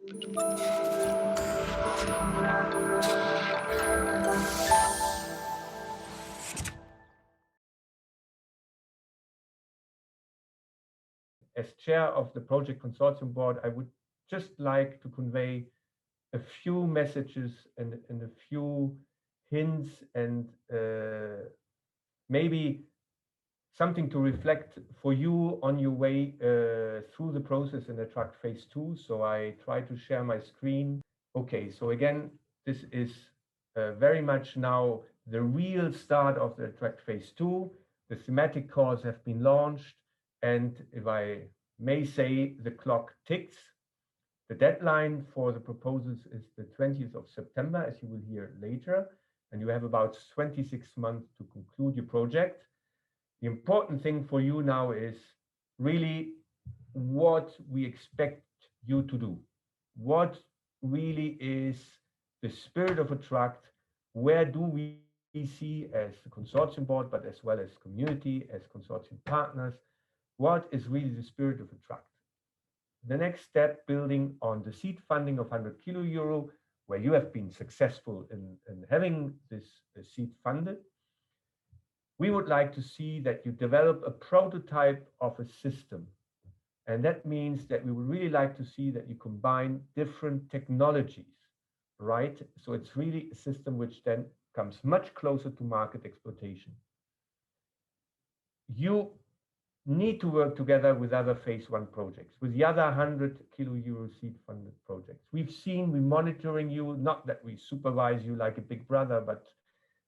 As chair of the Project Consortium Board, I would just like to convey a few messages and a few hints and maybe something to reflect for you on your way through the process in Attract Phase 2. So I try to share my screen. Okay, so again, this is very much now the real start of the Attract Phase 2. The thematic calls have been launched, and if I may say, the clock ticks. The deadline for the proposals is the 20th of September, as you will hear later, and you have about 26 months to conclude your project. The important thing for you now is really what we expect you to do. What really is the spirit of Attract? Where do we see as the consortium board, but as well as community, as consortium partners, what is really the spirit of Attract? The next step, building on the seed funding of 100 kilo euro, where you have been successful in having this seed funded, we would like to see that you develop a prototype of a system. And that means that we would really like to see that you combine different technologies, right? So it's really a system which then comes much closer to market exploitation. You need to work together with other phase 1 projects, with the other 100 kilo euro seed funded projects. We're monitoring you, not that we supervise you like a big brother, but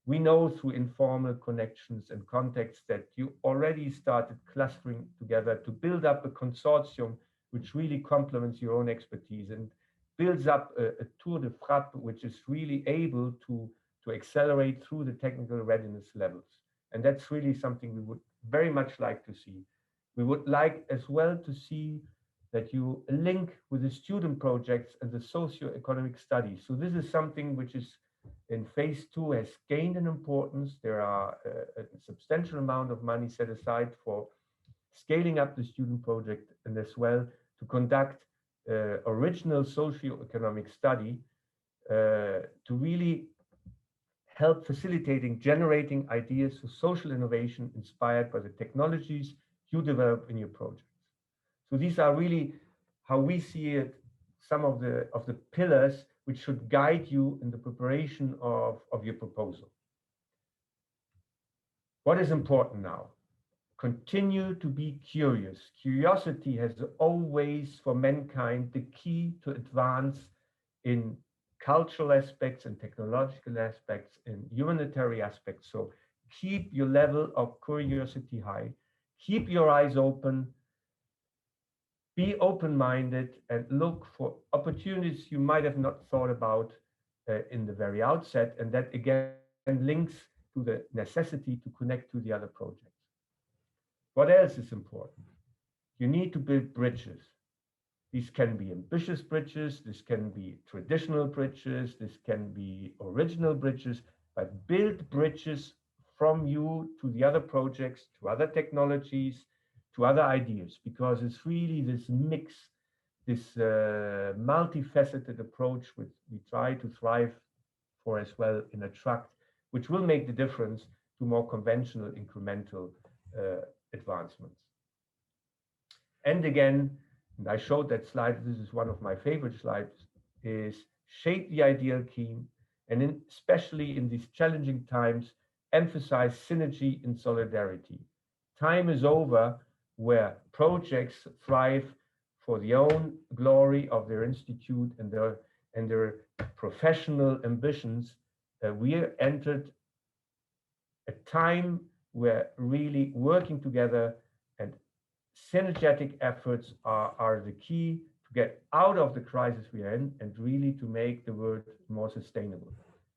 we know through informal connections and contacts that you already started clustering together to build up a consortium which really complements your own expertise and builds up a tour de frappe, which is really able to accelerate through the technical readiness levels. And that's really something we would very much like to see. We would like as well to see that you link with the student projects and the socio-economic studies. So this is something which is in phase 2 has gained in importance. There are a substantial amount of money set aside for scaling up the student project and as well to conduct original socio-economic study to really help facilitating generating ideas for social innovation inspired by the technologies you develop in your projects. So these are really how we see it, some of the pillars which should guide you in the preparation of your proposal. What is important now? Continue to be curious. Curiosity has always, for mankind, the key to advance in cultural aspects and technological aspects and humanitarian aspects. So keep your level of curiosity high, keep your eyes open, be open-minded and look for opportunities you might have not thought about in the very outset. And that again links to the necessity to connect to the other projects. What else is important? You need to build bridges. These can be ambitious bridges, this can be traditional bridges, this can be original bridges, but build bridges from you to the other projects, to other technologies, to other ideas, because it's really this mix, this multifaceted approach which we try to thrive for as well in Attract, which will make the difference to more conventional incremental advancements. And again, and I showed that slide, this is one of my favorite slides, is shape the ideal team, and especially in these challenging times, emphasize synergy and solidarity. Time is over where projects thrive for the own glory of their institute and their professional ambitions. We entered a time where really working together and synergetic efforts are the key to get out of the crisis we are in and really to make the world more sustainable.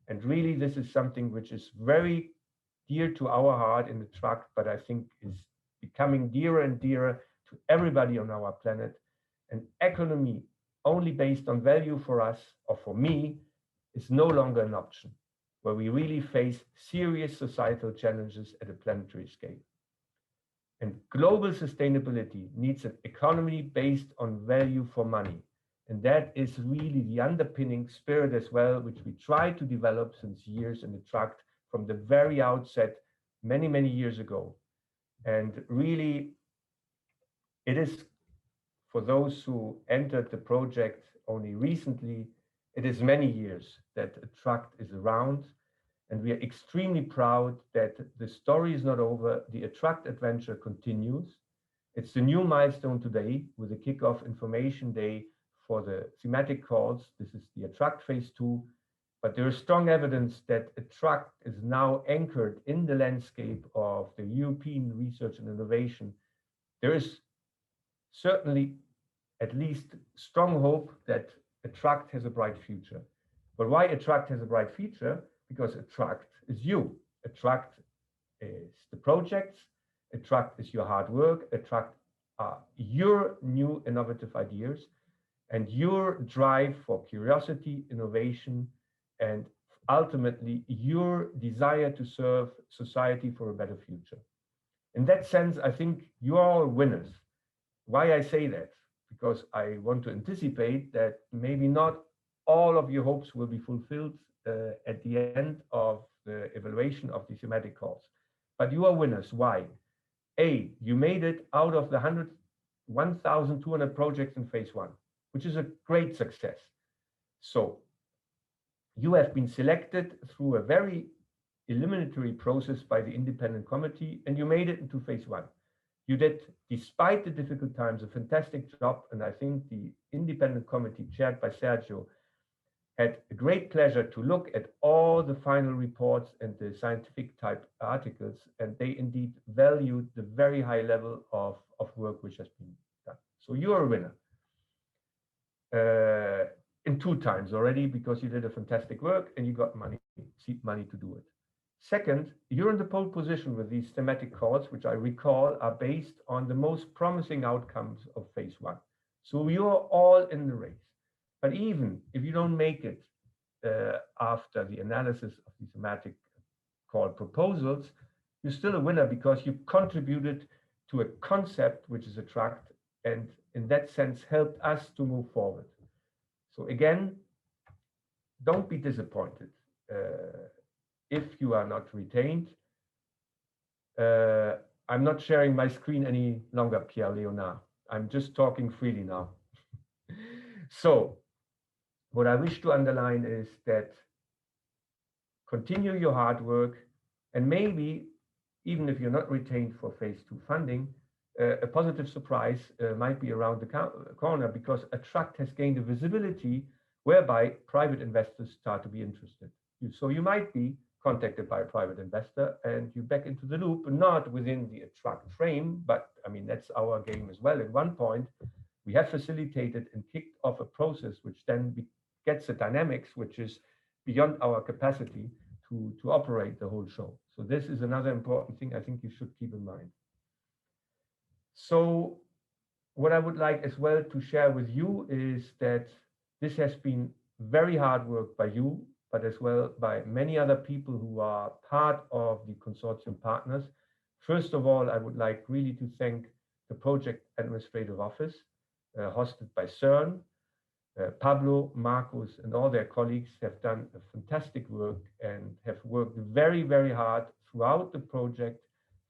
And really, this is something which is very dear to our heart in Attract, but I think is becoming dearer and dearer to everybody on our planet. An economy only based on value for us or for me is no longer an option, where we really face serious societal challenges at a planetary scale. And global sustainability needs an economy based on value for money. And that is really the underpinning spirit as well, which we try to develop since years in Attract from the very outset, many, many years ago. And really, it is for those who entered the project only recently, it is many years that Attract is around. And we are extremely proud that the story is not over. The Attract adventure continues. It's the new milestone today with the kickoff information day for the thematic calls. This is the Attract phase 2, but there is strong evidence that Attract is now anchored in the landscape of the European research and innovation. There is certainly at least strong hope that Attract has a bright future. But why Attract has a bright future? Because Attract is you. Attract is the projects. Attract is your hard work. Attract are your new innovative ideas and your drive for curiosity, innovation, and ultimately your desire to serve society for a better future. In that sense, I think you are all winners. Why I say that? Because I want to anticipate that maybe not all of your hopes will be fulfilled at the end of the evaluation of the thematic calls. But you are winners. Why? A, you made it out of the 1,200 projects in phase 1, which is a great success. So you have been selected through a very eliminatory process by the independent committee, and you made it into phase 1. You did, despite the difficult times, a fantastic job, and I think the independent committee chaired by Sergio had a great pleasure to look at all the final reports and the scientific type articles, and they indeed valued the very high level of work which has been done. So you are a winner in 2 times already, because you did a fantastic work and you got seed money to do it. Second, you're in the pole position with these thematic calls, which I recall are based on the most promising outcomes of phase 1. So you're all in the race. But even if you don't make it after the analysis of the thematic call proposals, you're still a winner because you contributed to a concept which is Attract, and in that sense helped us to move forward. So again, don't be disappointed if you are not retained. I'm not sharing my screen any longer, Pierre Léonard. I'm just talking freely now. So what I wish to underline is that continue your hard work, and maybe even if you're not retained for phase 2 funding, a positive surprise might be around the corner, because Attract has gained a visibility whereby private investors start to be interested. So you might be contacted by a private investor and you back into the loop, not within the Attract frame, but I mean, that's our game as well. At one point, we have facilitated and kicked off a process which then gets the dynamics, which is beyond our capacity to operate the whole show. So this is another important thing I think you should keep in mind. So what I would like as well to share with you is that this has been very hard work by you, but as well by many other people who are part of the consortium partners. First of all, I would like really to thank the Project Administrative Office, hosted by CERN. Pablo, Marcus, and all their colleagues have done a fantastic work and have worked very, very hard throughout the project.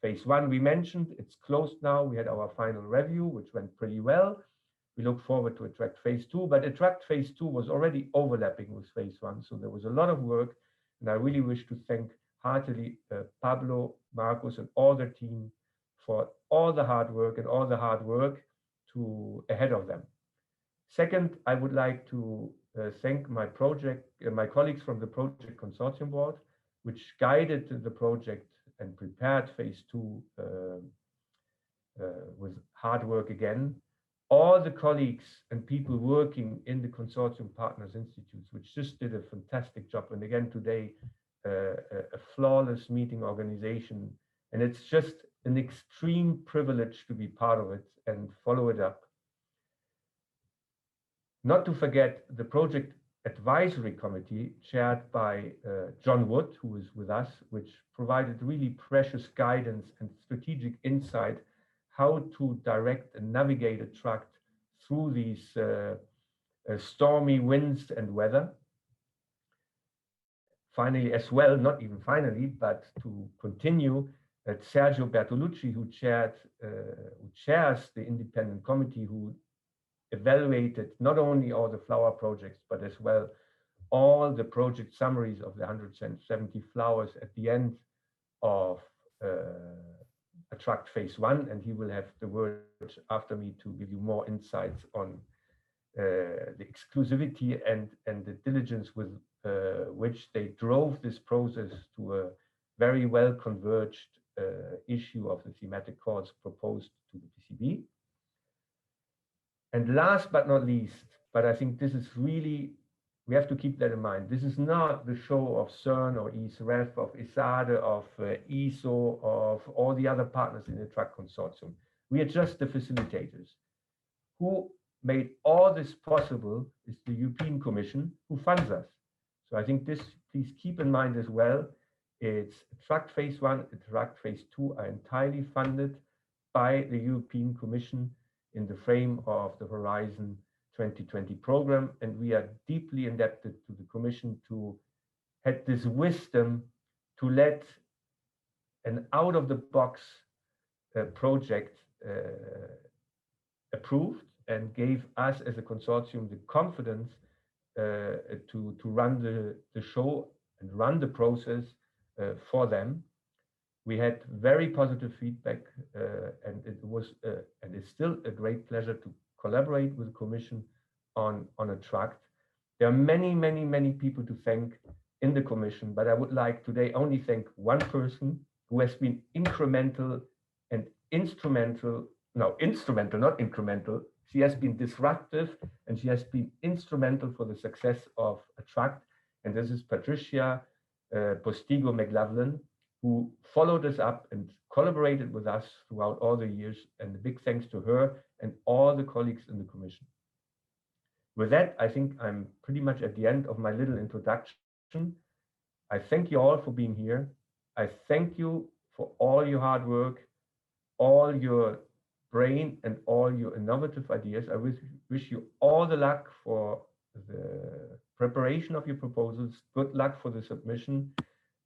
Phase 1, we mentioned, it's closed now. We had our final review, which went pretty well. We look forward to Attract phase 2, but Attract phase 2 was already overlapping with phase 1. So there was a lot of work, and I really wish to thank heartily Pablo, Marcus, and all their team for all the hard work and all the hard work ahead of them. Second, I would like to thank my colleagues from the Project Consortium Board, which guided the project and prepared phase 2 with hard work again. All the colleagues and people working in the Consortium Partners Institutes, which just did a fantastic job. And again, today, a flawless meeting organization. And it's just an extreme privilege to be part of it and follow it up. Not to forget the Project Advisory Committee, chaired by John Wood, who is with us, which provided really precious guidance and strategic insight how to direct and navigate Attract through these stormy winds and weather. Finally, as well, not even finally, but to continue, that Sergio Bertolucci, who chairs the independent committee, who evaluated not only all the flower projects, but as well all the project summaries of the 170 flowers at the end of Attract Phase 1, and he will have the word after me to give you more insights on the exclusivity and the diligence with which they drove this process to a very well converged issue of the thematic calls proposed to the PCB. And last but not least, but I think this is really, we have to keep that in mind. This is not the show of CERN or ESRF, of ESADE, of ESO, of all the other partners in the Project Consortium. We are just the facilitators. Who made all this possible is the European Commission, who funds us. So I think this, please keep in mind as well. It's Attract Phase 1, Attract Phase 2 are entirely funded by the European Commission in the frame of the Horizon 2020 program. And we are deeply indebted to the Commission to have this wisdom to let an out-of-the-box project approved, and gave us as a consortium the confidence to run the show and run the process for them. We had very positive feedback, and it was and it's still a great pleasure to collaborate with the Commission on Attract. There are many people to thank in the Commission, but I would like today only thank one person who has been incremental and instrumental, not incremental. She has been disruptive and she has been instrumental for the success of Attract. And this is Patricia Postigo McLaughlin, who followed us up and collaborated with us throughout all the years. And a big thanks to her and all the colleagues in the Commission. With that, I think I'm pretty much at the end of my little introduction. I thank you all for being here. I thank you for all your hard work, all your brain and all your innovative ideas. I wish you all the luck for the preparation of your proposals. Good luck for the submission.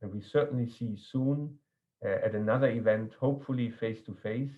And we certainly see you soon at another event, hopefully face to face.